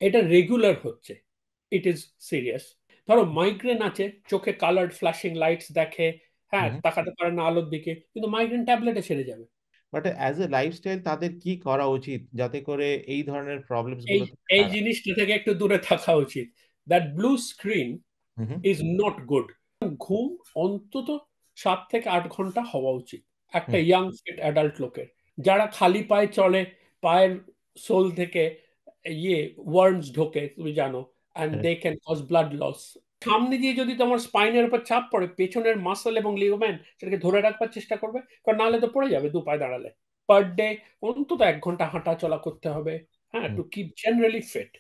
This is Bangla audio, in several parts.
এটা রেগুলার হচ্ছে, ইট ইজ সিরিয়াস। ধরো মাইগ্রেন আছে, চোখে কালার্ড ফ্ল্যাশিং লাইটস দেখে, হ্যাঁ, হুম। তাকাতে পারে না আলোর দিকে, কিন্তু মাইগ্রেন ট্যাবলেটে সেরে যাবে। বাট অ্যাজ এ লাইফস্টাইল তাদের কি করা উচিত যাতে করে এই ধরনের প্রবলেমস এই গুলো থেকে এই তারা। জিনিসটা থেকে একটু দূরে থাকা উচিত। That blue screen hmm. Is not good. ঘুম অন্তত 7 থেকে 8 ঘন্টা হওয়া উচিত একটা হুম। ইয়াং ফিট অ্যাডাল্ট লোকের। যারা খালি পায়ে চলে, পায়ের সোল থেকে ওয়ার্মস ঢোকে, তুমি জানো, and hmm. They can cause blood loss. সামনে দিয়ে যদি তোমার স্পাইনের উপর চাপ পড়ে, পেছনের মাসল এবং লিগামেন্ট সেটাকে ধরে রাখবার চেষ্টা করবে, কারণ নাহলে তো পড়ে যাবে দু পায়ে দাঁড়ালে। পার ডে অন্তত 1 ঘন্টা হাঁটা চলা করতে হবে, হ্যাঁ, হুম। To keep generally fit.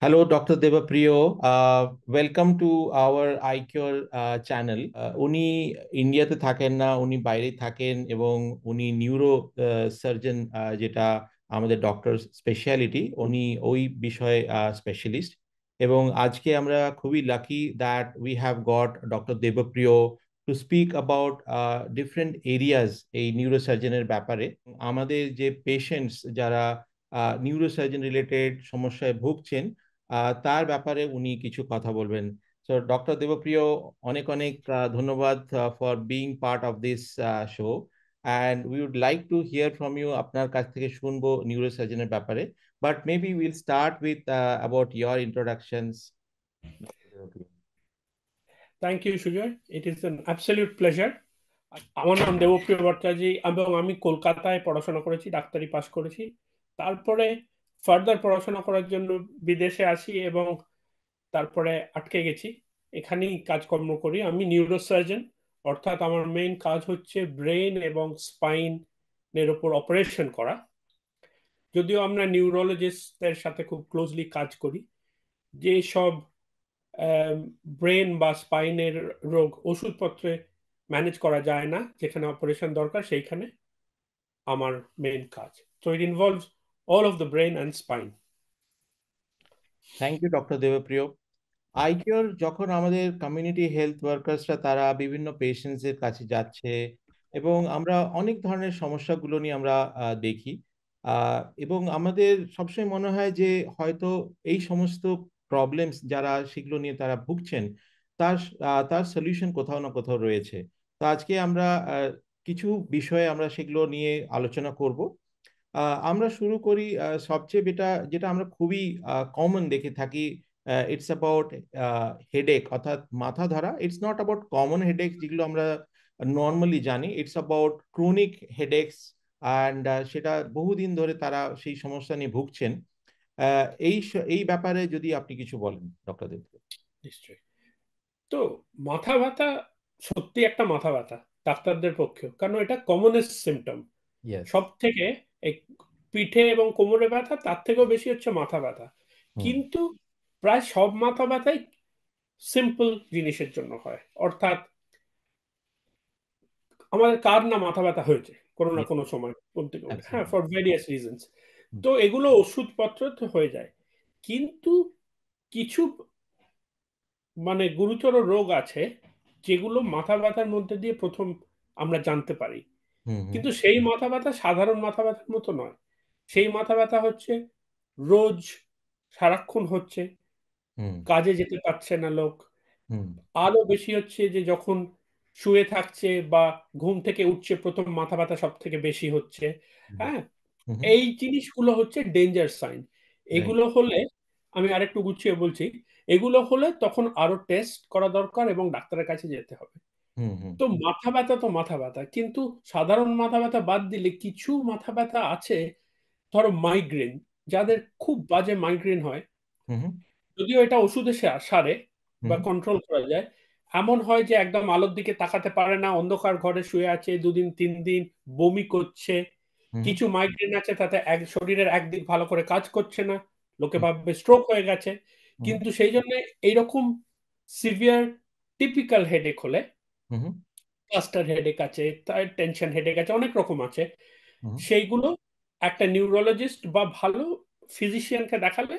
Hello doctor Debpriya, welcome to our iCure channel. উনি ইন্ডিয়াতে থাকেন না, উনি বাইরে থাকেন এবং উনি নিউরো সার্জন, যেটা আমাদের ডক্টর স্পেশালিটি, উনি ওই বিষয়ে স্পেশালিস্ট। এবং আজকে আমরা খুবই lucky that we have got doctor Devapriyo to speak about different areas এই নিউরো সার্জনের ব্যাপারে। আমাদের যে পেশেন্টস যারা নিউরোসার্জন রিলেটেড সমস্যায় ভুগছেন, তার ব্যাপারে উনি কিছু কথা বলবেন। সো ডক্টর দেবপ্রিয়, অনেক অনেক ধন্যবাদ for being part of this show, and we would like to hear from you. আপনার কাছ থেকে শুনবো নিউরোসার্জনের ব্যাপারে, but maybe will start with about your introductions. Thank you Sujoy, it is an absolute pleasure. আমার নাম দেবপ্রিয় ভট্টাচার্য এবং আমি কলকাতায় পড়াশোনা করেছি, ডাক্তারি পাশ করেছি। তারপরে ফার্দার পড়াশোনা করার জন্য বিদেশে আসি এবং তারপরে আটকে গেছি। এখানেই কাজকর্ম করি। আমি নিউরোসার্জন, অর্থাৎ আমার মেইন কাজ হচ্ছে ব্রেন এবং স্পাইনের ওপর অপারেশন করা। যদিও আমরা নিউরোলজিস্টদের সাথে খুব ক্লোজলি কাজ করি। যে সব ব্রেন বা স্পাইনের রোগ ওষুধপত্রে ম্যানেজ করা যায় না, যেখানে অপারেশন দরকার, সেইখানে আমার মেইন কাজ। So it involves all of the brain and spine. Thank you doctor Debpriya. ICure যখন আমাদের কমিউনিটি হেলথ ওয়ার্কার্সরা তারা বিভিন্ন পেশেন্টসদের কাছে যাচ্ছে, এবং আমরা অনেক ধরনের সমস্যাগুলো নিয়ে আমরা দেখি, এবং আমাদের সবসময় মনে হয় যে হয়তো এই সমস্ত প্রবলেমস যারা সেগুলো নিয়ে তারা ভুগছেন, তার সলিউশন কোথাও না কোথাও রয়েছে। তো আজকে আমরা কিছু বিষয়ে আমরা সেগুলো নিয়ে আলোচনা করব। আমরা শুরু করি সবচেয়ে যেটা যেটা আমরা খুবই কমন দেখে থাকি। ইটস অ্যাবাউট হেডেক, অর্থাৎ মাথা ধরা। It's not about common headache যেগুলো আমরা নর্মালি জানি, ইটস অ্যাবাউট ক্রনিক হেডেকস। অ্যান্ড সেটা বহুদিন ধরে তারা সেই সমস্যা নিয়ে ভুগছেন। এই ব্যাপারে যদি আপনি কিছু বলেন ডক্টর দেব। নিশ্চয়ই। তো মাথা ব্যথা সত্যি একটা মাথা ব্যথা ডাক্তারদের পক্ষেও, কারণ এটা কমনেস্ট সিমটম। ইয়েস। সব থেকে এই পিঠে এবং কোমরে ব্যথা, তার থেকেও বেশি হচ্ছে মাথা ব্যথা। হুম। কিন্তু প্রায় সব মাথা ব্যথাই সিম্পল জিনিসের জন্য হয়। অর্থাৎ আমাদের কার না মাথা ব্যথা হয়েছে কোনো না কোনো সময়, বলতে গেলে, হ্যাঁ, অ্যাবসলিউটলি। For various reasons. তো এগুলো ওষুধপত্র তো হয়ে যায়, কিন্তু কিছু মানে গুরুতর রোগ আছে যেগুলো মাথা ব্যথার মধ্যে দিয়ে প্রথম আমরা জানতে পারি। হুম। হুম। কিন্তু সেই মাথা ব্যথা সাধারণ মাথা ব্যথার মতো নয়। সেই মাথা ব্যথা হচ্ছে রোজ, সারাক্ষণ হচ্ছে, হুম। কাজে যেতে পারছে না লোক। হুম। আরো বেশি হচ্ছে যে যখন শুয়ে থাকছে বা ঘুম থেকে উঠছে, প্রথম মাথা ব্যথা সব থেকে বেশি হচ্ছে। হুম। হ্যাঁ, হুম। এই জিনিসগুলো হচ্ছে ডেঞ্জার সাইন। রাইট। এগুলো হলে, আমি আরেকটু গুছিয়ে বলছি, এগুলো হলে তখন আরো টেস্ট করা দরকার এবং ডাক্তারের কাছে যেতে হবে। হুম। হুম। তো মাথা ব্যথা তো মাথা ব্যথা, কিন্তু সাধারণ মাথা ব্যথা বাদ দিলে কিছু মাথা ব্যথা আছে। ধরো মাইগ্রেন, যাদের খুব বাজে মাইগ্রেন হয়, হুম। যদিও এটা ওষুধে সারে বা হুম। কন্ট্রোল করা যায়। এমন হয় যে একদম আলোর দিকে তাকাতে পারে না, অন্ধকার ঘরে শুয়ে আছে 2 দিন 3 দিন, বমি করছে। হুম। কিছু মাইগ্রেন আছে তাতে শরীরের একদিক ভালো করে কাজ করছে না, লোকে হুম। ভাববে স্ট্রোক হয়ে গেছে। হুম। কিন্তু সেই জন্য এইরকম সিভিয়ার টিপিক্যাল হেডেক হলে, হুম। ক্লাস্টার হেডেক আছে, তার টেনশন হেডেক আছে, অনেক রকম আছে, হুম। সেইগুলো একটা নিউরোলজিস্ট বা ভালো ফিজিশিয়ানকে দেখালে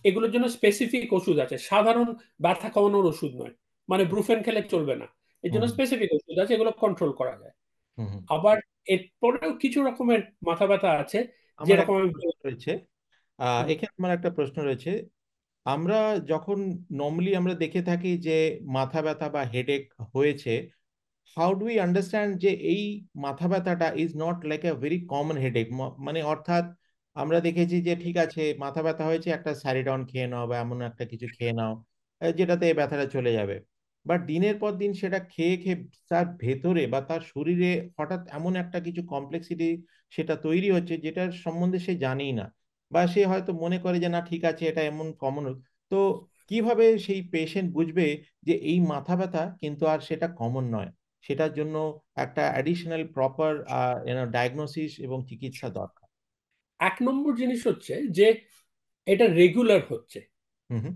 এগুলোর জন্য স্পেসিফিক ওষুধ আছে, সাধারণ ব্যথা কমানোর ওষুধ নয়। মানে ব্রুফেন খেলে চলবে না, এর জন্য হুম স্পেসিফিক ওষুধ আছে, এগুলো কন্ট্রোল করা যায়। হুম হুম। আবার এরপরেও কিছু রকমের মাথা ব্যথা আছে, আমার যেরকম একটা আমি প্রশ্ন রয়েছে, হুম, এখানে আমার একটা প্রশ্ন রয়েছে। আমরা যখন নর্মালি আমরা দেখে থাকি যে মাথা ব্যথা বা হেডেক হয়েছে, হাউ ডু উই আন্ডারস্ট্যান্ড যে এই মাথা ব্যথাটা is not like a very common headache? মানে অর্থাৎ আমরা দেখেছি যে ঠিক আছে মাথা ব্যথা হয়েছে, একটা স্যারিডন খেয়ে নাও বা এমন একটা কিছু খেয়ে নাও যেটাতে এই ব্যথাটা চলে যাবে। বাট দিনের পর দিন সেটা খেয়ে খেয়ে তার ভেতরে বা তার শরীরে হঠাৎ এমন একটা কিছু কমপ্লেক্সিটি সেটা তৈরি হচ্ছে যেটার সম্বন্ধে সে জানেই না, বা সে হয়তো মনে করে যে না ঠিক আছে এটা এমন কমন। তো কিভাবে সেই পেশেন্ট বুঝবে যে এই মাথা ব্যথা কিন্তু আর সেটা কমন নয়, সেটার জন্য একটা অ্যাডিশনাল প্রপার ডায়াগনোসিস এবং চিকিৎসা দরকার? এক নম্বর জিনিস হচ্ছে যে এটা রেগুলার হচ্ছে, হুম হুম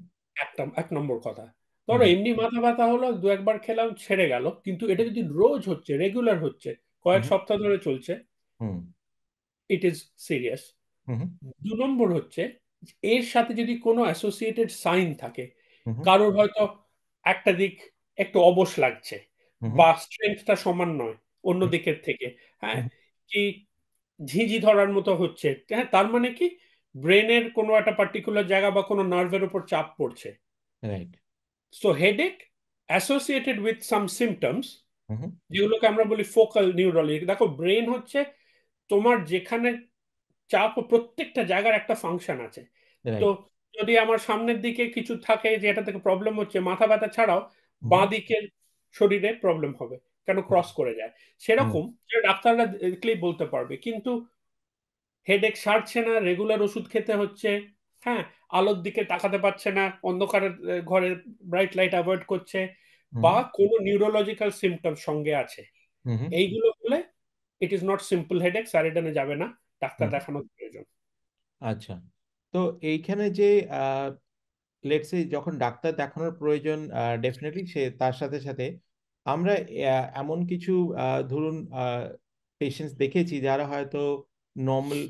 এক নম্বর কথা। ধরো হুম এমনি মাথা ব্যথা হলো, দু একবার খেলাম ছেড়ে গেল, কিন্তু এটা যদি রোজ হচ্ছে, রেগুলার হচ্ছে, কয়েক হুম সপ্তাহ ধরে চলছে, হুম ইট ইজ সিরিয়াস। হুম দু নম্বর হচ্ছে এর সাথে যদি কোনো অ্যাসোসিয়েটেড সাইন থাকে, হুম কারোর হয়তো একটা দিক একটু অবশ লাগছে, হুম বা স্ট্রেংথটা সমান নয় অন্য দিকের থেকে, হ্যাঁ, হুম। কি ঝিঁঝি ধরার মতো হচ্ছে, হ্যাঁ, তার মানে কি ব্রেনের কোনো একটা পার্টিকুলার জায়গা বা কোনো নার্ভের উপর চাপ পড়ছে। Right. So headache associated with some symptoms, hmm hmm যেগুলোকে আমরা বলি ফোকাল নিউরোলজি। দেখো ব্রেন হচ্ছে তোমার যেখানে চাপ, ও প্রত্যেকটা জায়গার একটা ফাংশন আছে। তো রাইট। যদি আমার সামনের দিকে কিছু থাকে যে এটা থেকে প্রবলেম হচ্ছে, মাথা ব্যথা ছাড়াও হুম বাঁ দিকের শরীরে প্রবলেম হবে, কেন ক্রস করে যায়, হুম সেরকম সেটা ডাক্তাররা দেখলেই বলতে পারবে। কিন্তু হেডেক সারছে না, রেগুলার ওষুধ খেতে হচ্ছে, হ্যাঁ, আলোর দিকে তাকাতে পারছে না, অন্ধকারের ঘরের ব্রাইট লাইট অ্যাভয়েড করছে, হুম বা কোনো নিউরোলজিক্যাল সিমটম সঙ্গে আছে, হুম হুম এইগুলো হলে it is not simple headache, স্যারিডনে যাবে না, ডাক্তার হুম। দেখানোর প্রয়োজন। আচ্ছা। তো এইখানে যে লেটস সে যখন ডাক্তার দেখানোর প্রয়োজন, ডেফিনেটলি সে তার সাথে সাথে আমরা এমন কিছু ধরুন পেশেন্টস দেখেছি যারা হয়তো নর্মাল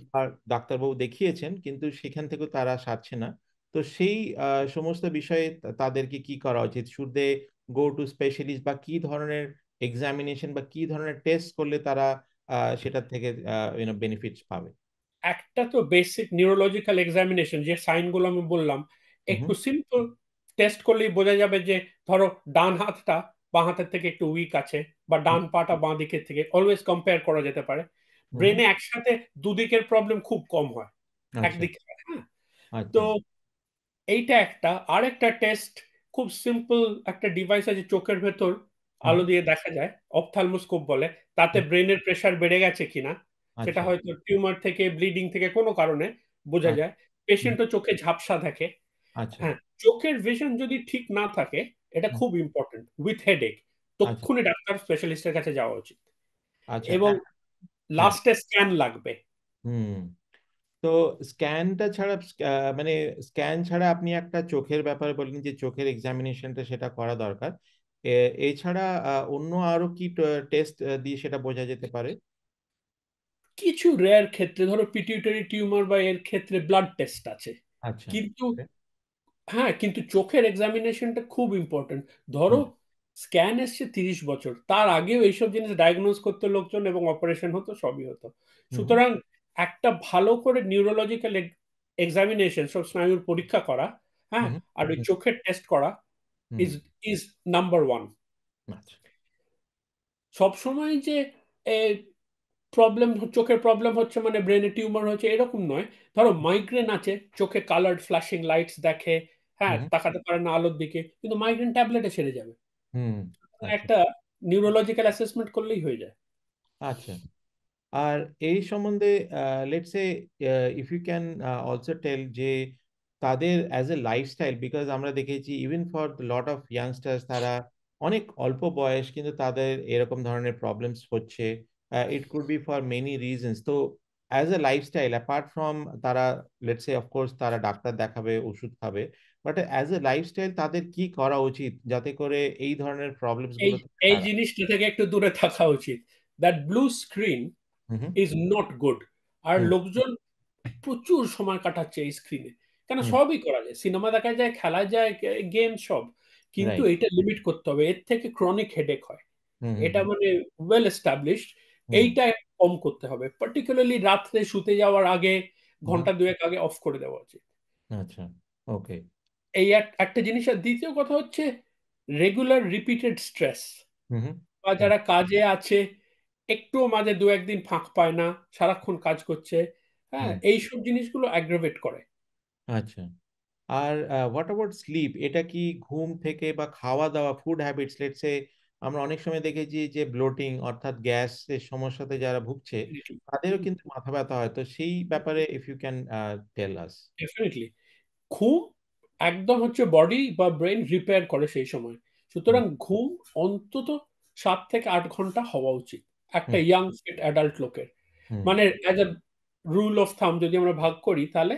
ডাক্তারবাবু দেখিয়েছেন কিন্তু সেখান থেকেও তারা সারছে না। তো সেই সমস্ত বিষয়ে তাদেরকে কি করা উচিত? Should they go to specialist, বা কি ধরনের এক্সামিনেশন বা কি ধরনের টেস্ট করলে তারা সেটার থেকে বেনিফিটস পাবে? একটা তো বেসিক নিউরোলজিক্যাল এক্সামিনেশন, যে সাইনগুলো আমি বললাম, হুম একটু সিম্পল টেস্ট করলেই বোঝা যাবে যে ধরো ডান হাতটা বাঁ হাতের থেকে একটু উইক আছে, বা হুম ডান পাটা বাঁ দিকের থেকে, অলওয়েজ কম্পেয়ার করা যেতে পারে। হুম হুম। ব্রেনে একসাথে দুদিকের প্রবলেম খুব কম হয়, আচ্ছা একদিকে, হ্যাঁ। তো আচ্ছা। এইটা একটা। আর একটা টেস্ট, খুব সিম্পল, একটা ডিভাইস আছে চোখের ভেতর, হুম আলো দিয়ে দেখা যায়, অপথ্যালমোস্কোপ বলে, তাতে হুম। ব্রেনের প্রেসার বেড়ে গেছে কিনা, সেটা আচ্ছা হয়তো টিউমার থেকে, ব্লিডিং থেকে কোনো কারণে বোঝা আচ্ছা। যায়। হুম। পেশেন্টও চোখে ঝাপসা দেখে। আচ্ছা। হ্যাঁ, চোখের ভিশন যদি ঠিক না থাকে, এটা হুম। খুব ইম্পর্টেন্ট উইথ হেডেক, আচ্ছা তক্ষুনি ডাক্তার স্পেশালিস্টের কাছে যাওয়া উচিত। আচ্ছা। এবং হ্যাঁ। লাস্টে স্ক্যান লাগবে। হুম। তো স্ক্যানটা ছাড়া মানে স্ক্যান ছাড়া আপনি একটা চোখের ব্যাপারে বললেন যে চোখের এক্সামিনেশনটা সেটা করা দরকার। এছাড়া অন্য আরো কি টেস্ট দিয়ে সেটা বোঝা যেতে পারে? কিছু রেয়ার ক্ষেত্রে, ধরো পিটিউটারি টিউমার বা এর ক্ষেত্রে ব্লাড টেস্ট আছে, আচ্ছা। কিন্তু ওকে। হ্যাঁ, কিন্তু চোখের এক্সামিনেশনটা খুব ইম্পর্টেন্ট। ধরো হুম স্ক্যান এসছে 30 বছর, তার আগেও এইসব জিনিস ডায়াগনোজ করতে লোকজন, এবং অপারেশন হতো, সবই হতো। হুম সুতরাং একটা ভালো করে নিউরোলজিক্যাল এক্সামিনেশন, সব স্নায়ুর পরীক্ষা করা, হ্যাঁ, হুম আর ওই হুম চোখের টেস্ট করা হুম। Is is number one. আচ্ছা। সবসময় যে প্রবলেম, চোখের প্রবলেম হচ্ছে মানে ব্রেনে টিউমার হচ্ছে, এরকম নয়। ধরো মাইগ্রেন আছে, চোখে কালার্ড ফ্ল্যাশিং লাইটস দেখে, হ্যাঁ, হুম তাকাতে পারে না আলোর দিকে, কিন্তু মাইগ্রেন ট্যাবলেটে সেরে যাবে। হুম। আচ্ছা একটা নিউরোলজিক্যাল অ্যাসেসমেন্ট করলেই হয়ে যায়। আচ্ছা। আর এই সম্বন্ধে let's say if you can also tell যে তাদের অ্যাজ এ লাইফস্টাইল, বিকজ আমরা দেখেছি even for lot of youngsters তারা অনেক অল্প বয়স কিন্তু তাদের এরকম ধরনের প্রবলেমস হচ্ছে। It could be for many reasons. তো as a lifestyle apart from তারা লেটস সে অফকোর্স তারা ডাক্তার দেখাবে ওষুধ খাবে, বাট অ্যাজ এ লাইফস্টাইল তাদের কি করা উচিত যাতে করে এই ধরনের প্রবলেমস এই গুলো থেকে এই তারা? জিনিসটা থেকে একটু দূরে থাকা উচিত। That blue screen hmm hmm is not good. আর হুম লোকজন প্রচুর সময় কাটাচ্ছে এই স্ক্রিনে, কেন হুম সবই করা যায়, সিনেমা দেখা যায়, খেলা যায়, গেম সব, কিন্তু রাইট। এটা লিমিট করতে হবে, এর থেকে ক্রনিক হেডেক হয়, হুম হুম এটা মানে ওয়েল এস্টাবলিশড। হুম এইটা কম করতে হবে, পার্টিকুলারলি রাত্রে শুতে যাওয়ার আগে হুম ঘন্টা দুয়েক আগে অফ করে দেওয়া উচিত। আচ্ছা। ওকে। এই একটা জিনিস। আর দ্বিতীয় কথা হচ্ছে রেগুলার রিপিটেড স্ট্রেস, হুম হুম বা যারা কাজে আছে একটুও মাঝে দু একদিন ফাঁক পায় না, সারাক্ষণ কাজ করছে, হ্যাঁ, হুম এইসব জিনিসগুলো অ্যাগ্রাভেট করে। আচ্ছা। আর হোয়াট অ্যাবাউট স্লিপ? এটা কি ঘুম থেকে বা খাওয়া দাওয়া, ফুড হ্যাবিটস, লেটস সে আমরা অনেক সময় দেখেছি যে ব্লোটিং অর্থাৎ গ্যাসের সমস্যাতে যারা ভুগছে তাদেরও কিন্তু মাথা ব্যথা হয়, তো সেই ব্যাপারে if you can tell us. Definitely ঘুম একদম হচ্ছে বডি বা ব্রেন রিপেয়ার করে সেই সময়। হুম সুতরাং ঘুম অন্তত 7 থেকে 8 ঘন্টা হওয়া উচিত একটা হুম ইয়াং ফিট অ্যাডাল্ট লোকের। হুম মানে অ্যাজ এ রুল অফ থাম যদি আমরা ভাগ করি, তাহলে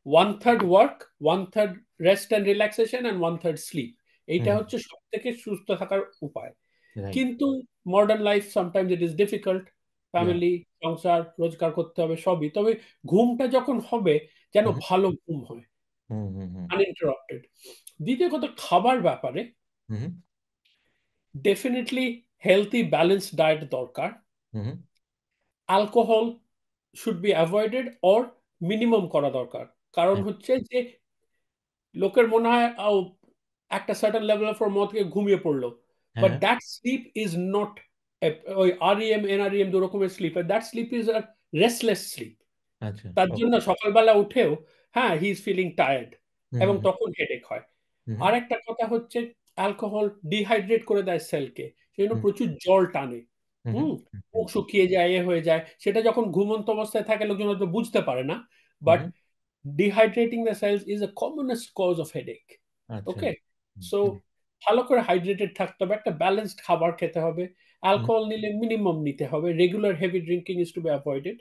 1/3 work, 1/3 rest and relaxation, and 1/3 sleep. এইটা হুম হচ্ছে সব থেকে সুস্থ থাকার উপায়। রাইট। কিন্তু modern life sometimes it is difficult, yeah. Family, সংসার, রোজগার করতে হবে সবই, তবে ঘুমটা যখন হবে যেন হুম ভালো ঘুম হয়, হুম হুম হুম আনইন্টারাপ্টেড। দ্বিতীয় কথা, খাবার ব্যাপারে হুম ডেফিনেটলি হেলদি ব্যালেন্সড ডায়েট দরকার। Hmm alcohol should be avoided or minimum করা দরকার। কারণ হ্যাঁ হচ্ছে যে লোকের মনে হয় একটা সার্টেন লেভেল অফ মদ থেকে ঘুমিয়ে পড়লো, বাট হ্যাঁ দ্যাট স্লিপ ইজ নট ওই আরইএম এনআরইএম দু রকমের sleep, that sleep is a restless sleep. আচ্ছা। তার জন্য ওকে। সকালবেলা উঠেও হ্যাঁ he is feeling tired, hmm এবং হুম তখন হেডেক হয়। হুম আরেকটা কথা হচ্ছে অ্যালকোহল ডিহাইড্রেট করে দেয় সেলকে, সেই জন্য হুম প্রচুর জল টানে। হুম হুম হুম, হুম মুখ শুকিয়ে যায়, এ হয়ে যায়, সেটা যখন ঘুমন্ত অবস্থায় থাকে লোকজন হয়তো বুঝতে পারে না, hmm but hmm, dehydrating the cells is a commonest cause of headache. আচ্ছা। ওকে, হুম সো হুম ভালো করে হাইড্রেটেড থাকতে হবে, একটা ব্যালেন্সড খাবার খেতে হবে, হুম অ্যালকোহল নিলে মিনিমাম নিতে হবে, regular heavy drinking is to be avoided.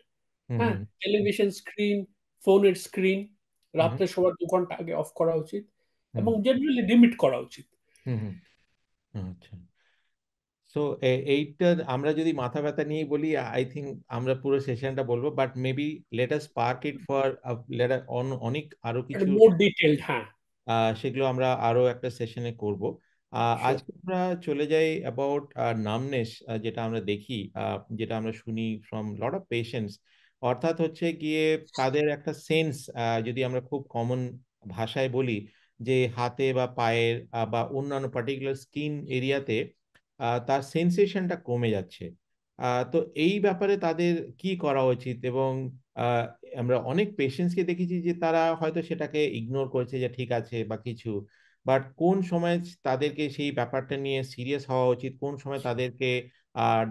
হুম হ্যাঁ, হুম টেলিভিশন স্ক্রিন, ফোনের স্ক্রিন হুম রাত্রে শোয়ার 2 ঘন্টা আগে অফ করা উচিত, হুম এবং জেনারেলি লিমিট করা উচিত। হুম হুম আচ্ছা। সো এইটা আমরা যদি মাথা ব্যথা নিয়ে বলি, আই থিঙ্ক আমরা পুরো সেশনটা বলবো, but maybe let us spark it for অনেক আরো কিছু মোর ডিটেলড, হ্যাঁ। সেগুলো আমরা আরো একটা সেশনে করব। Sure. আজকে আমরা চলে যাই অ্যাবাউট নামনেস, যেটা আমরা দেখি, যেটা আমরা শুনি ফ্রম লট অফ পেশেন্টস, অর্থাৎ হচ্ছে গিয়ে তাদের একটা সেন্স, যদি আমরা খুব কমন ভাষায় বলি, যে হাতে বা পায়ের বা অন্যান্য পার্টিকুলার স্কিন এরিয়াতে তার সেন্সেশনটা কমে যাচ্ছে। তো এই ব্যাপারে তাদের কি করা উচিত? এবং আহ, আমরা অনেক পেশেন্টসকে দেখেছি যে তারা হয়তো সেটাকে ইগনোর করেছে যে ঠিক আছে বা কিছু, বাট কোন সময় তাদেরকে সেই ব্যাপারটা নিয়ে সিরিয়াস হওয়া উচিত, কোন সময় তাদেরকে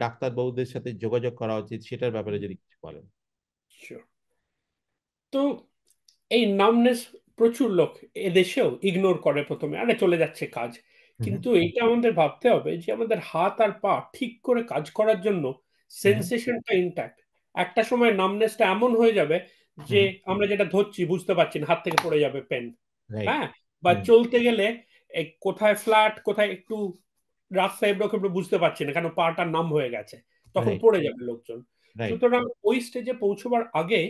ডাক্তারবাবুদের সাথে যোগাযোগ করা উচিত, সেটার ব্যাপারে যদি কিছু বলেন। Sure. তো এই নামনেস প্রচুর লোক এদেশেও ইগনোর করে, প্রথমে আরে চলে যাচ্ছে কাজ। হুম কিন্তু এইটা আমাদের ভাবতে হবে যে আমাদের হাত আর পা ঠিক করে কাজ করার জন্য হুম সেন্সেশনটা ইনট্যাক্ট। একটা সময় নামনেসটা এমন হয়ে যাবে যে হুম আমরা যেটা ধরছি বুঝতে পারছি না, হাত থেকে পড়ে যাবে পেন। রাইট। হ্যাঁ, বা হুম চলতে গেলে কোথায় ফ্ল্যাট কোথায় একটু রাস্তা এবড়ো খেবড়ো বুঝতে পারছি না, কেন পাটা নাম হয়ে গেছে, তখন রাইট। পড়ে যাবে লোকজন। রাইট। সুতরাং ওই স্টেজে পৌঁছবার আগে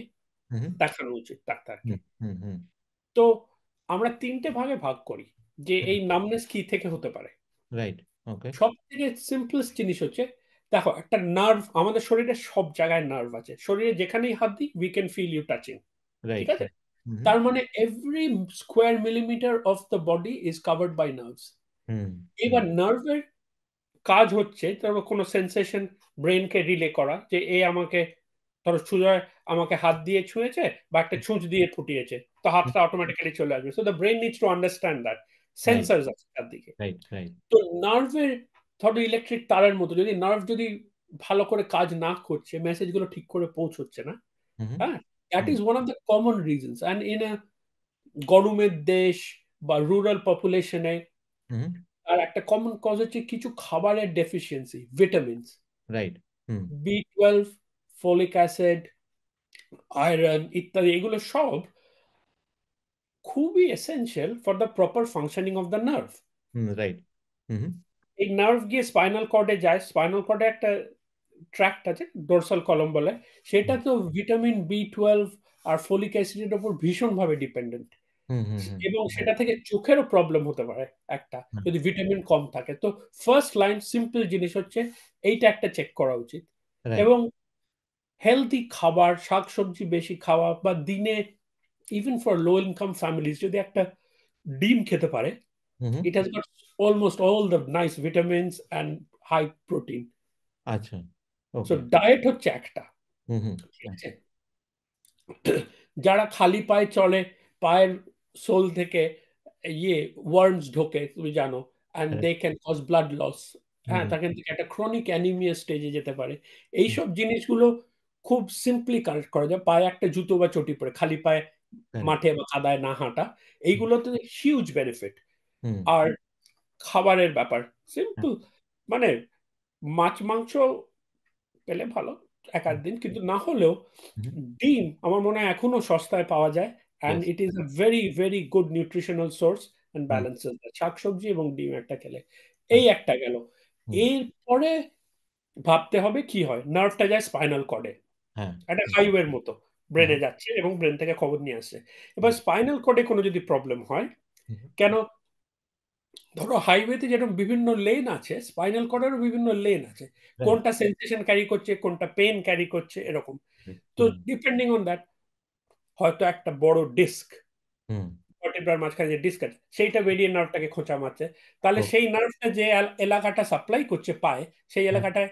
হুম দেখানো উচিত ডাক্তারকে। হুম হুম হুম তো আমরা 3টে ভাগে ভাগ করি যে এই নামনেস কি থেকে হতে পারে। রাইট। ওকে। সব থেকে সিম্পলেস্ট জিনিস হচ্ছে, দেখো একটা নার্ভ, আমাদের শরীরে সব জায়গায় নার্ভ আছে, শরীরে যেখানেই হাত দিই we can feel you touching. ঠিক রাইট। আছে, হুম তার মানে every square millimetre of the body is covered by nerves. হুম হুম এবার নার্ভের কাজ হচ্ছে ধরো কোনো সেন্সেশন ব্রেনকে রিলে করা, যে এ আমাকে, ধরো সুজয় আমাকে হাত দিয়ে ছুঁয়েছে বা একটা ছুঁচ দিয়ে ফুটিয়েছে, তো হাতটা অটোমেটিক্যালি চলে আসবে। So the brain needs to understand that right. Sensors আছে তার দিকে। রাইট। রাইট। তো নার্ভের, ধরো ইলেকট্রিক তারের মতো, যদি নার্ভ যদি ভালো করে কাজ না করছে, মেসেজগুলো ঠিক করে পৌঁছচ্ছে না, হুম হ্যাঁ, that hmm is one of the common reasons. And in a গরমের দেশ বা রুরাল পপুলেশনে হুম আর একটা কমন কজ হচ্ছে কিছু খাবারের ডেফিসিয়েন্সি, ভিটামিনস, রাইট। হুম B12, ফলিক অ্যাসিড, আয়রন ইত্যাদি, এগুলো সব খুবই essential for the proper functioning of the nerve. হুম রাইট। হুম এই নার্ভ গিয়ে স্পাইনাল কর্ডে যায়, স্পাইনাল কর্ডে একটা ট্র্যাক্ট আছে ডোরসাল কলম বলে, সেটা হুম তো ভিটামিন B12 আর ফলিক অ্যাসিডের উপর ভীষণভাবে ডিপেন্ডেন্ট। হুম হুম হুম এবং সেটা রাইট থেকে চোখেরও প্রবলেম হতে পারে একটা, যদি ভিটামিন কম থাকে। তো ফার্স্ট লাইন সিম্পল জিনিস হচ্ছে এইটা একটা চেক করা উচিত। রাইট এবং হেলদি খাবার, শাকসবজি বেশি খাওয়া, বা দিনে even for low income families যদি একটা ডিম খেতে পারে, হুম হুম it has got almost all the nice vitamins and high protein. আচ্ছা So ওকে ডায়েট হচ্ছে একটা, হুম হুম ঠিক আচ্ছা আছে? যারা খালি পায়ে চলে, পায়ের সোল থেকে ওয়ার্মস ঢোকে তুমি জানো, and right they can cause blood loss. হুম হ্যাঁ, হুম তাকে একটা ক্রনিক অ্যানিমিয়া স্টেজে যেতে পারে। হুম এইসব জিনিসগুলো খুব সিম্পলি কারেক্ট করা যায়, পায়ে একটা জুতো বা চটি পরে খালি পায়ে কারেক্ট মাঠে বা কাদায় না হাঁটা। হুম এইগুলোতে হিউজ বেনিফিট। হুম আর খাবারের ব্যাপার হ্যাঁ, সিম্পল, মানে মাছ মাংস পেলে ভালো এক আধ হুম দিন, কিন্তু না হলেও হুম ডিম আমার মনে হয় এখনো সস্তায় পাওয়া যায়, and yes it is a very very good nutritional source and hmm balances শাকসবজি এবং ডিম একটা খেলে। এই আচ্ছা একটা গেল। হুম এরপরে ভাবতে হবে কি হয়, নার্ভটা যায় স্পাইনাল কর্ডে, হ্যাঁ একটা হুম হাইওয়ের মতো হ্যাঁ ব্রেনে যাচ্ছে এবং ব্রেন থেকে খবর নিয়ে আসছে। এবার হুম স্পাইনাল কর্ডে কোনো যদি প্রবলেম হয়, হুম কেন, ধরো হাইওয়েতে যেরকম বিভিন্ন লেন আছে, স্পাইনাল কর্ডেরও বিভিন্ন লেন আছে, রাইট কোনটা সেন্সেশন ক্যারি করছে, কোনটা পেন ক্যারি করছে, এরকম। তো হুম ডিপেন্ডিং অন দ্যাট, হয়তো একটা বড় ডিস্ক, হুম ভার্টেব্রার মাঝখানে যে ডিস্ক আছে সেইটা বেরিয়ে নার্ভটাকে খোঁচা মারছে, তাহলে ও সেই নার্ভটা যে এলাকাটা সাপ্লাই করছে পায়ে, সেই হ্যাঁ এলাকাটায়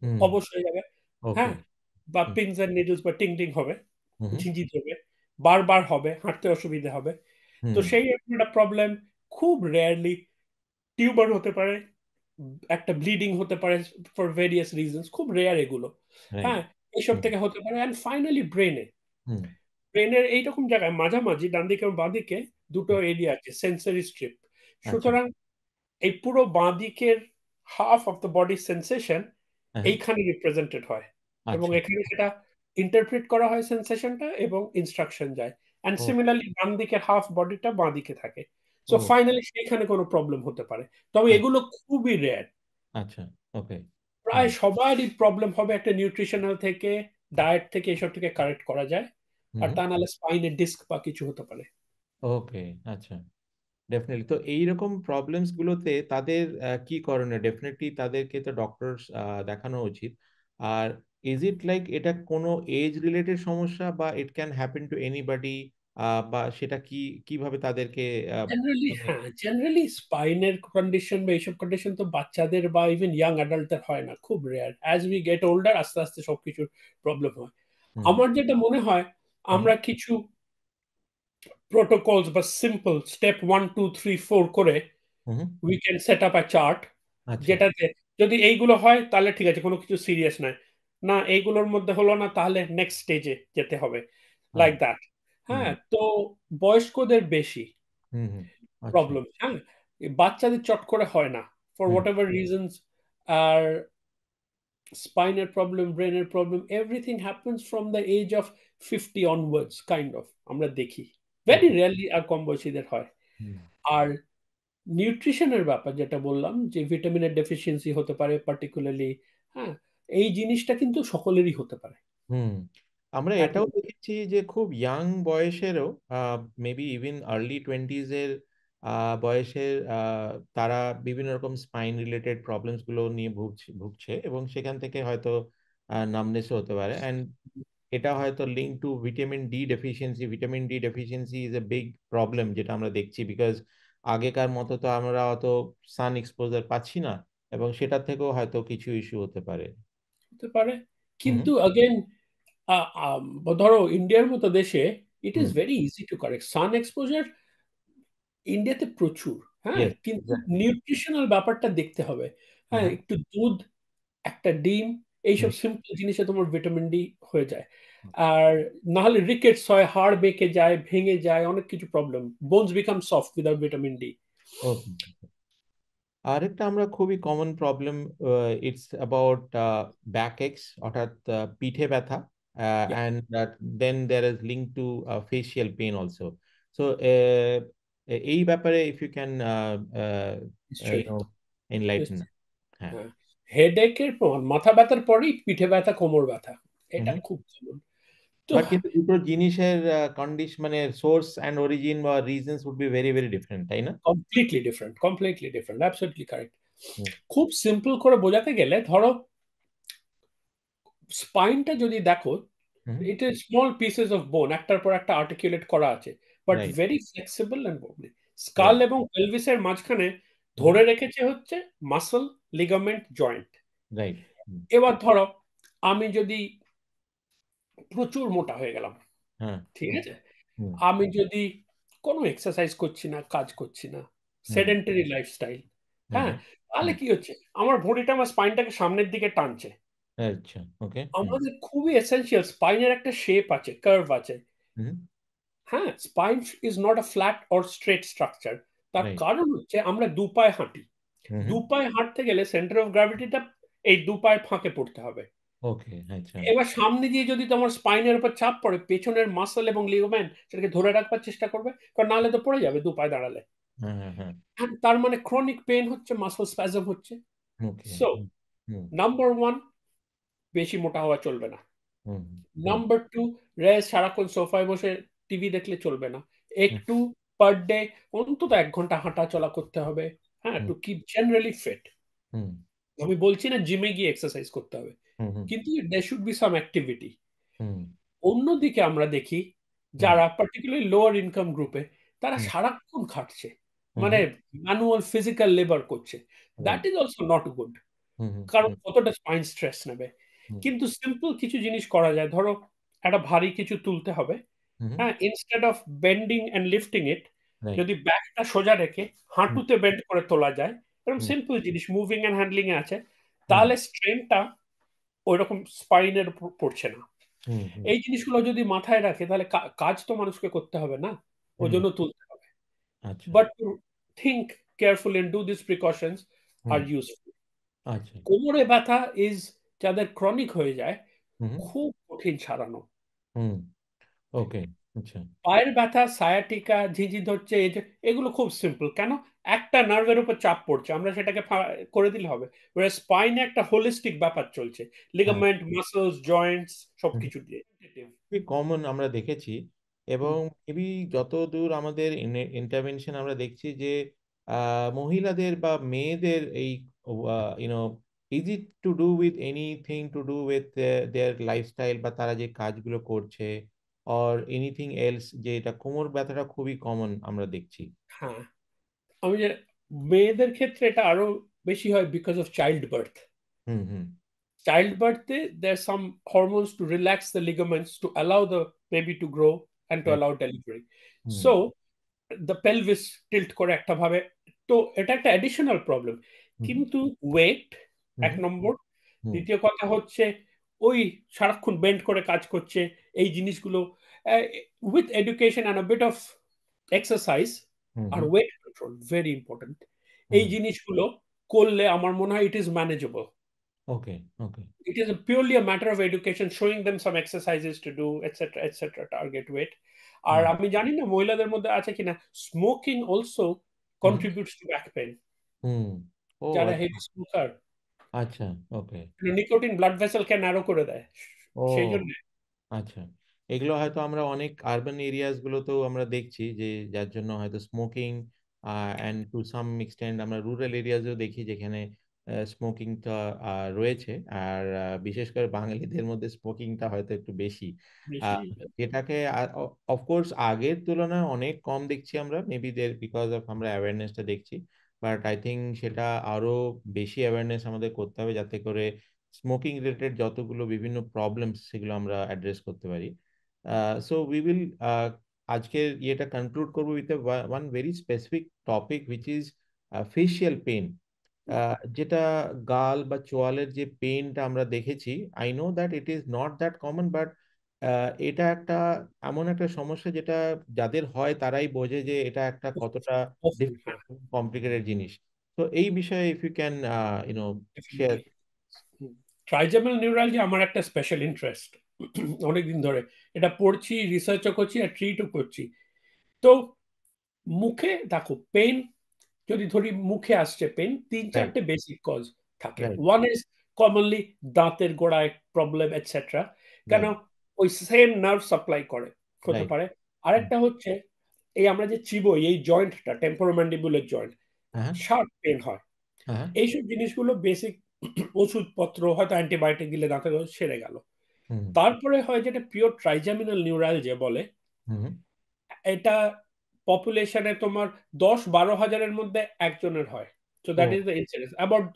হুম অবশ্যই যাবে। ওকে হ্যাঁ, বা হুম পিনস এন্ড নিডলস বা টিং টিং হবে, হুম ঝিঁঝি ধরবে, বারবার হবে, হাঁটতে অসুবিধা হবে। তো হুম সেই একটা প্রবলেম। খুব রেয়ারলি টিউমার হতে পারে, একটা ব্লিডিং হতে পারে ফর ভেরিয়াস রিজনস, খুব রেয়ার এগুলো। রাইট হ্যাঁ, এইসব হুম থেকে হতে পারে। অ্যান্ড ফাইনালি ব্রেনে, হুম ব্রেনের এইরকম জায়গায় মাঝামাঝি ডান দিকে এবং বাঁ দিকে দুটো এরিয়া আছে, সেন্সরি স্ট্রিপ। আচ্ছা সুতরাং এই পুরো বাঁ দিকের half of the body sensation হ্যাঁ এইখানে রিপ্রেজেন্টেড হয়, এবং আচ্ছা এখানে সেটা ইন্টারপ্রেট করা হয় সেন্সেশনটা, এবং ইনস্ট্রাকশন যায়। অ্যান্ড ও সিমিলারলি ডান দিকের হাফ বডিটা বাঁ দিকে থাকে। সো ও ফাইনালি সেখানে কোনো প্রবলেম হতে পারে, তবে আচ্ছা এগুলো খুবই রেয়ার। আচ্ছা ওকে হুম প্রায় সবারই প্রবলেম হবে একটা নিউট্রিশনাল থেকে, ডায়েট থেকে, এসব থেকে কারেক্ট করা যায়। আর হুম তা নাহলে স্পাইনের ডিস্ক বা কিছু হতে পারে। ওকে আচ্ছা ডেফিনেটলি তো এইরকম প্রবলেমস গুলোতে তাদের কি করণীয় ডেফিনেটলি তাদেরকে তো ডক্টর দেখানো উচিত আর ইজ ইট লাইক এটা কোনো এজ রিলেটেড সমস্যা বা it can happen to anybody বা সেটা কি কিভাবে তাদেরকে জেনারেলি, মানে হ্যাঁ, জেনারেলি স্পাইনের কন্ডিশন বা এইসব কন্ডিশন তো বাচ্চাদের বা ইভেন ইয়াং অ্যাডাল্টদের হয় না, খুব rare. As we get older আস্তে আস্তে সবকিছুর প্রবলেম হয়। হুম আমার যেটা মনে হয়, হুম আমরা কিছু প্রোটোকলস বা সিম্পল স্টেপ 1 2 3 4 করে hmm we can set up a chart, আচ্ছা যেটাতে যদি এইগুলো হয় তাহলে ঠিক আছে, কোনো কিছু সিরিয়াস নয়, না এইগুলোর মধ্যে হলো না তাহলে নেক্সট স্টেজে যেতে হবে, লাইক আচ্ছা দ্যাট। হুম হ্যাঁ, তো বয়স্কদের বেশি হুম হুম আচ্ছা প্রবলেম। হ্যাঁ, এই বাচ্চাদের চট করে হয় না, for hmm whatever reasons. আর স্পাইনের প্রবলেম, ব্রেনের problem, everything happens from the age of 50 onwards kind of, আমরা দেখি ভেরি ওকে রেয়ারলি আর কম বয়সীদের হয়। হুম আর নিউট্রিশনের ব্যাপার যেটা বললাম, যে ভিটামিনের ডেফিসিয়েন্সি হতে পারে পার্টিকুলারলি, হ্যাঁ, এই জিনিসটা কিন্তু সকলেরই হতে পারে। হুম আমরা এক এটাও মিনিট। দেখেছি যে খুব ইয়াং বয়সেরও মেবি ইভিন আর্লি টোয়েন্টিজের বয়সের তারা বিভিন্ন রকম স্পাইন রিলেটেড প্রবলেমস গুলো নিয়ে ভুগছে এবং সেখান থেকে হয়তো নামনেসও হতে পারে অ্যান্ড এটা হয়তো link to vitamin D deficiency vitamin D deficiency is a big problem যেটা আমরা দেখছি বিকজ আগেকার মতো তো আমরা অত সান এক্সপোজার পাচ্ছি না এবং সেটার থেকেও হয়তো কিছু ইস্যু হতে পারে হতে পারে, হুম কিন্তু अगेन ধরো ইন্ডিয়ার মতো দেশে it is hmm very easy to correct San exposure, ইন্ডিয়াতে প্রচুর। হ্যাঁ, ইয়েস কিন্তু এক্স্যাক্টলি নিউট্রিশনাল ব্যাপারটা দেখতে হবে। হ্যাঁ, হুম একটু দুধ, একটা ডিম, হুম এইসব সিম্পল জিনিসে তোমার ভিটামিন ডি হয়ে যায়। আর না হলে রিকেটস হয়, হাড় বেঁকে যায়, ভেঙে যায়, অনেক কিছু problem, bones become soft without vitamin D. Okay আরেকটা আমরা খুবই common problem it's about back aches অর্থাৎ পিঠে ব্যথা and then there is link to facial pain also so এই ব্যাপারে ইফ ইউ ক্যান নিশ্চয়ই, ইউনো এনলাইটেন নিশ্চয়ই। হ্যাঁ হ্যাঁ, হেডেকের পর, মাথা ব্যথার পরেই পিঠে ব্যথা, কোমর ব্যথা, এটা হুম খুব কমন। তো বাট কিন্তু দুটো জিনিসের কন্ডিশন মানে সোর্স অ্যান্ড অরিজিন বা reasons would be very very different, তাই না? Completely different, absolutely correct. হুম খুব সিম্পল করে বোঝাতে গেলে ধরো স্পাইনটা যদি দেখো, হুম এটা স্মল পিসেস অফ বোন একটার পর একটা আর্টিকুলেট করা আছে, but right very flexible and ববলি। Skull right এবং পেলভিসের মাঝখানে হুম ধরে রেখেছে হচ্ছে মাসল, লিগামেন্ট, জয়েন্ট। রাইট এবার ধরো আমি যদি প্রচুর মোটা হয়ে গেলাম, হ্যাঁ ঠিক আছে, হুম আমি যদি কোনো এক্সারসাইজ করছি না, কাজ করছি না, হুম সেডেন্টারি লাইফস্টাইল, হুম হ্যাঁ, হুম তাহলে হুম, কি হচ্ছে, আমার বডিটা আমার স্পাইনটাকে সামনের দিকে টানছে। আচ্ছা ওকে হুম আমাদের খুবই এসেনশিয়াল, স্পাইনের একটা শেপ আছে, কার্ভ আছে। হুম হ্যাঁ, spine is not a flat or straight structure. তার রাইট কারণ হচ্ছে আমরা দু পায়ে হাঁটি। হুম দু হুম পায়ে হাঁটতে গেলে সেন্টার অফ গ্র্যাভিটিটা এই দু পায়ের ফাঁকে পড়তে হবে। ওকে আচ্ছা এবার সামনে দিয়ে যদি তোমার স্পাইনের উপর চাপ পড়ে, পেছনের মাসল এবং লিগামেন্ট সেটাকে ধরে রাখবার চেষ্টা করবে, কারণ নাহলে তো পড়ে যাবে দু পায়ে দাঁড়ালে। হ্যাঁ হ্যাঁ হ্যাঁ হ্যাঁ, তার মানে ক্রনিক পেন হচ্ছে, মাসল স্প্যাজম হচ্ছে। ওকে সো হুম হুম নাম্বার ওয়ান, বেশি মোটা হওয়া চলবে না। হুম হুম নাম্বার টু, সারাক্ষণ সোফায় বসে টিভি দেখলে চলবে না। হুম একটু পার ডে অন্তত 1 ঘন্টা হাঁটা চলা করতে হবে, হ্যাঁ, হুম টু কিপ জেনারেলি ফিট। হুম আমি বলছি না জিমে গিয়ে এক্সারসাইজ করতে হবে, হুম হুম কিন্তু there should be some activity. হুম অন্যদিকে আমরা দেখি হুম যারা পার্টিকুলারলি লোয়ার ইনকাম গ্রুপে, তারা হুম সারাক্ষণ খাটছে, হুম মানে হুম ম্যানুয়াল ফিজিক্যাল লেবার করছে। That right is also not good. হুম হুম কারণ হুম কতটা স্পাইন স্ট্রেস নেবে। হুম কিন্তু সিম্পল কিছু জিনিস করা যায়, ধরো একটা ভারী কিছু তুলতে হবে, হুম হ্যাঁ, instead of bending and lifting it, right যদি ব্যাকটা সোজা রেখে হুম হাঁটুতে বেন্ড করে তোলা যায়, এরকম হুম সিম্পল জিনিস মুভিং অ্যান্ড হ্যান্ডলিং এ আছে, হুম তাহলে স্ট্রেনটা ওইরকম স্পাইনের উপর পড়ছে না। হুম হুম এই জিনিসগুলো যদি মাথায় রাখে, তাহলে কাজ তো মানুষকে করতে হবে না, হুম ওজন্য তুলতে হবে। আচ্ছা but to think carefully and do this precautions hmm আর ইউজফুল। আচ্ছা কোমরে ব্যথা ইজ, যাদের ক্রনিক হয়ে যায়, হুম খুব কঠিন সারানো। হুম ওকে আচ্ছা পায়ের ব্যথা, সায়াটিকা, ঝিঁঝি ধরছে, এই যে এগুলো খুব সিম্পল, কেন, একটা নার্ভের উপর চাপ পড়ছে, আমরা সেটাকে করে দিলে হবে। স্পাইনে একটা হোলিস্টিক ব্যাপার চলছে, হ্যাঁ লিগামেন্ট, মাসলস, জয়েন্টস হুম সবকিছু দিয়ে। খুবই কমন আমরা দেখেছি এবং হুম, এবি যতদূর আমাদের ইন্টারভেনশন আমরা দেখছি যে মহিলাদের বা মেয়েদের এই you know is it to do with anything to do with their lifestyle বা তারা যে কাজগুলো করছে অর এনিথিং এলস যে এটা কোমর ব্যথাটা খুবই কমন আমরা দেখছি। হ্যাঁ, আমি যে মেয়েদের ক্ষেত্রে এটা আরো বেশি হয় because of child birth. Hmm hmm Childbirth, there's some hormones to relax the ligaments to allow the baby to grow and to right allow delivery. Hmm So the pelvis tilt করে একটা ভাবে, তো এটা একটা অ্যাডিশনাল প্রবলেম। হুম কিন্তু ওয়েট হুম এক নম্বর, হুম দ্বিতীয় কথা হচ্ছে ওই সারাক্ষণ বেন্ড করে কাজ করছে, এই জিনিসগুলো with education and bit of exercise hmm আর হুম ওয়েট কন্ট্রোল ভেরি ইম্পর্টেন্ট। এই হুম জিনিসগুলো করলে আমার মনে হয় it is manageable. Okay okay It is purely a matter of education, showing them some exercises to do, etc., etc., target weight. আর হুম আমি জানি না মহিলাদের মধ্যে আছে কিনা, smoking also hmm contributes to back pain. হুম ও যারা আচ্ছা হেভি স্মোকার, আচ্ছা ওকে নিকোটিন ব্লাড ভেসেলকে ন্যারো করে দেয়, সেই ও জন্য। আচ্ছা এগুলো হয়তো আমরা অনেক আরবান এরিয়াস গুলোতেও আমরা দেখছি যে যার জন্য হয়তো smoking and to some extent আমরা রুরাল এরিয়াজেও দেখি যেখানে স্মোকিংটা রয়েছে আর বিশেষ করে বাঙালিদের মধ্যে স্মোকিংটা হয়তো একটু বেশি বেশি। এটাকে অফকোর্স আগের তুলনায় অনেক কম দেখছি আমরা মেবি দের বিকজ অফ আমরা অ্যাওয়ারনেসটা দেখছি বাট আই থিঙ্ক সেটা আরো বেশি অ্যাওয়ারনেস আমাদের করতে হবে যাতে করে স্মোকিং রিলেটেড যতগুলো বিভিন্ন প্রবলেমস সেগুলো আমরা অ্যাড্রেস করতে পারি সো উই উইল আজকের ইয়েটা কনক্লুড করবো with one very specific topic which is facial pain যেটা গাল বা চোয়ালের যে পেনটা আমরা দেখেছি I know that it is not that common but এটা একটা এমন একটা সমস্যা যেটা যাদের হয় তারাই বোঝে যে এটা একটা কতটা হ্যাঁ, ডিফিকাল্ট কমপ্লিকেটেড জিনিস তো এই বিষয়ে if you can you know share. Definitely. Trigeminal neuralgia আমার একটা স্পেশাল ইন্টারেস্ট, অনেকদিন ধরে এটা পড়ছি, রিসার্চও করছি আর ট্রিটও করছি। তো মুখে দেখো পেন, যদি ধরি মুখে আসছে পেন, তিন রাইট চারটে বেসিক কজ থাকে। রাইট ওয়ান ইজ কমনলি দাঁতের গোড়ায় প্রবলেম, এটসেট্রা। কেন, রাইট ওই সেম নার্ভ সাপ্লাই করে হতে রাইট। পারে। আরেকটা হচ্ছে এই আমরা যে চিবোই এই জয়েন্টটা টেম্পোরোম্যান্ডিবুলার জয়েন্ট, হ্যাঁ শার্প পেন হয়। হ্যাঁ। এইসব জিনিসগুলো বেসিক ওষুধপত্র হয়তো অ্যান্টিবায়োটিক দিলে দাঁতে সেরে গেল। হুম তারপরে হয় যেটা পিওর ট্রাইজামিনাল নিউরালজিয়া বলে। হুম। এটা পপুলেশনে তোমার 10-12 হাজারের মধ্যে একজনের হয়। সো দ্যাট ও ইজ দ্য ইনসিডেন্স অ্যাবাউট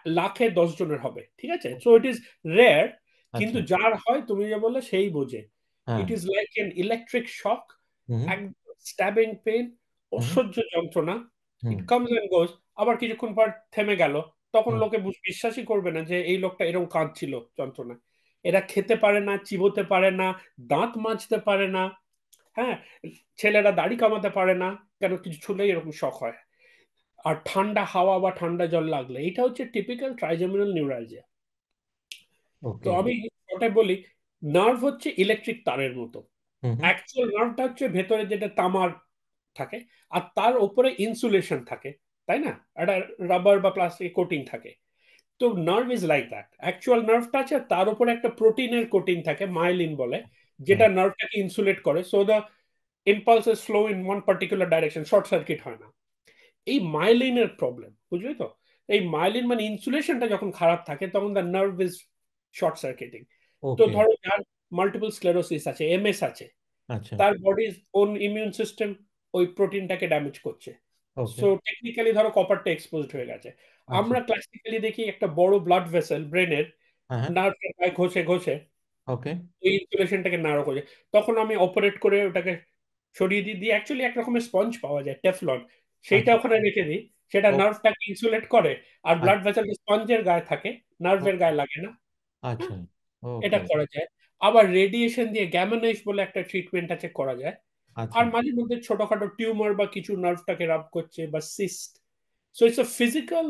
লাখে 10 জনের হবে, ঠিক আছে? সো ইট ইজ রেয়ার, আচ্ছা। কিন্তু যার হয় তুমি যে বললে সেই বোঝে। হ্যাঁ। It is like an electric shock, হুম এক স্ট্যাবিং পেন, হুম অসহ্য যন্ত্রণা। হুম ইট কামস এন্ড গোজ, আবার কিছুক্ষণ পর থেমে গেল। তখন হুম লোকে বিশ্বাসই করবে না যে এই লোকটা এরকম কাঁদছিল যন্ত্রণা। এরা খেতে পারে না, চিবোতে পারে না, দাঁত মাজতে পারে না। হ্যাঁ, ছেলেরা দাড়ি কামাতে পারে না, কেন কিছু ছুলেই এরকম শখ হয়। আর ঠান্ডা হাওয়া বা ঠান্ডা জল লাগলে, এটা হচ্ছে টিপিক্যাল ট্রাইজেমিনাল নিউরালজিয়া। তো ওকে। আমি ওটাই বলি, নার্ভ হচ্ছে ইলেকট্রিক তারের মতো। হুম হুম অ্যাকচুয়াল নার্ভটা হচ্ছে ভেতরে যেটা তামার থাকে, আর তার উপরে ইনসুলেশন থাকে, তাই না? একটা রাবার বা প্লাস্টিক কোটিং থাকে। তো nerve is like that. Actual নার্ভটা আছে, তার উপরে একটা প্রোটিনের কোটিং থাকে, মাইলিন বলে, হুম। যেটা নার্ভটাকে ইনসুলেট করে, so the impulses flow in one particular direction, short circuit হয় না। এই মাইলিনের প্রবলেম, বুঝলি তো? এই মাইলিন মানে ইনসুলেশনটা যখন খারাপ থাকে, তখন the nerve is short circuiting. তো ওকে। ধরো যার মাল্টিপল স্ক্লেরোসিস আছে, এমএস আছে, আচ্ছা। তার বডির ওন ইমিউন সিস্টেম ওই প্রোটিনটাকে ড্যামেজ করছে। ওকে। সো টেকনিক্যালি ধরো কপারটা এক্সপোজড হয়ে গেছে। আচ্ছা। আমরা ক্লাসিক্যালি দেখি একটা বড় ব্লাড ভেসেল ব্রেনের হ্যাঁ হ্যাঁ। নার্ভের গায়ে ঘষে ঘষে ওকে। ওই ইনসুলেশনটাকে নাড়া করে। তখন আমি অপারেট করে ওটাকে সরিয়ে দিয়ে দিই, অ্যাকচুয়ালি এক রকমের স্পঞ্জ পাওয়া যায় টেফলন, সেইটা আচ্ছা। ওখানে রেখে দিই। সেটা ও নার্ভটাকে ইনসুলেট করে, আর ব্লাড আচ্ছা। ভেসেল স্পঞ্জের গায়ে থাকে, নার্ভের ও- গায়ে লাগে না। আচ্ছা। হ্যাঁ, এটা ওকে। করা যায়। আবার রেডিয়েশন দিয়ে গ্যামানাইজ বলে একটা ট্রিটমেন্ট আছে, করা যায়। আচ্ছা। আর মাঝে মধ্যে ছোটখাটো টিউমার বা কিছু নার্ভটাকে রাব করছে বা cyst. So it's a physical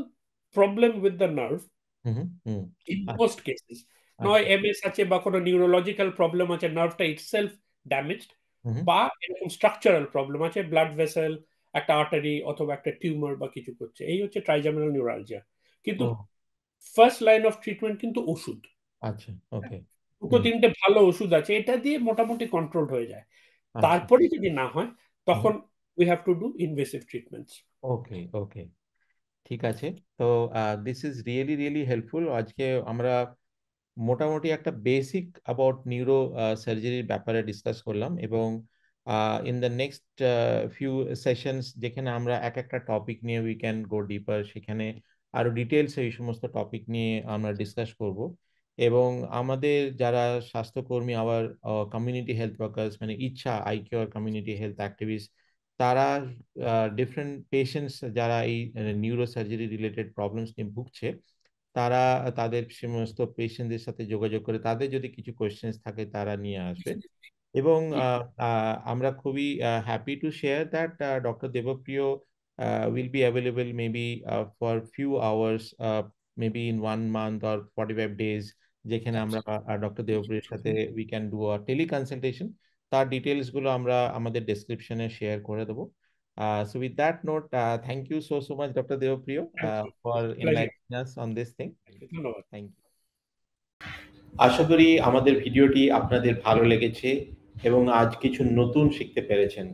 problem with the nerve হুম হুম হুম। ইন আচ্ছা। Most cases. নয় আচ্ছা। এমএস আছে বা কোনো নিউরোলজিক্যাল প্রবলেম আছে, নার্ভটা ইটসেলফ ড্যামেজড, হুম হুম। বা এরকম স্ট্রাকচারাল প্রবলেম আছে, ব্লাড ভেসেল, একটা আর্টারি অথবা একটা টিউমার বা কিছু করছে। এই হচ্ছে ট্রাইজামিনাল নিউরালজিয়া। কিন্তু ও ফার্স্ট লাইন অফ ট্রিটমেন্ট কিন্তু ওষুধ। আচ্ছা। ওকে। দুটো হুম। তিনটে ভালো ওষুধ আছে, এটা দিয়ে মোটামুটি কন্ট্রোল হয়ে যায়। আচ্ছা। তারপরে যদি না হয়, হুম। তখন we have to do invasive treatments. Okay okay. ঠিক আছে। তো this is really really helpful. আজকে আমরা মোটামুটি একটা বেসিক অ্যাবাউট নিউরো সার্জারির ব্যাপারে ডিসকাস করলাম, এবং in the next few sessions যেখানে আমরা এক একটা টপিক নিয়ে উই ক্যান গো ডিপার, সেখানে আরো ডিটেলস এই সমস্ত টপিক নিয়ে আমরা ডিসকাস করব। এবং আমাদের যারা স্বাস্থ্যকর্মী, আবার কমিউনিটি হেলথ ওয়ার্কার্স, মানে ইচ্ছা আইকিউর কমিউনিটি হেলথ অ্যাক্টিভিস্ট, তারা ডিফারেন্ট পেশেন্টস যারা এই নিউরো সার্জারি রিলেটেড প্রবলেমস নিয়ে ভুগছে, তারা তাদের সমস্ত পেশেন্টদের সাথে যোগাযোগ করে তাদের যদি কিছু কোয়েশ্চেন্স থাকে তারা নিয়ে আসবে। এবং আমরা খুবই happy to share that doctor Devapriyo will be available maybe for few hours, maybe in 1 month or 45 days, যেখানে আমরা ডক্টর দেবপ্রিয়র সাথে we can do a teleconsultation. তার ডিটেলস গুলো আমরা আমাদের ডেসক্রিপশনে শেয়ার করে দেবো। So with that note, thank you so much, Dr. Devapriyo, thank you, for pleasure. enlightening us on this thing. ধন্যবাদ। Thank you. আশা করি আমাদের ভিডিওটি আপনাদের ভালো লেগেছে এবং আজ কিছু নতুন শিখতে পেরেছেন।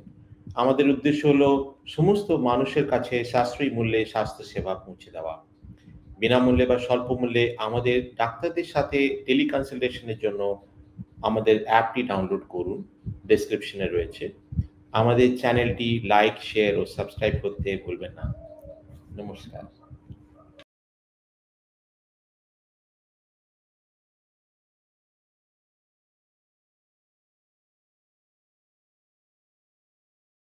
আমাদের উদ্দেশ্য হলো সমস্ত মানুষের কাছে সাশ্রয়ী মূল্যে স্বাস্থ্য সেবা পৌঁছে দেওয়া। বিনামূল্যে বা স্বল্প মূল্যে আমাদের ডাক্তারদের সাথে টেলি কনসালটেশনের জন্য আমাদের অ্যাপটি ডাউনলোড করুন, ডেসক্রিপশনে রয়েছে। আমাদের চ্যানেলটি লাইক, শেয়ার ও সাবস্ক্রাইব করতে ভুলবেন না। নমস্কার।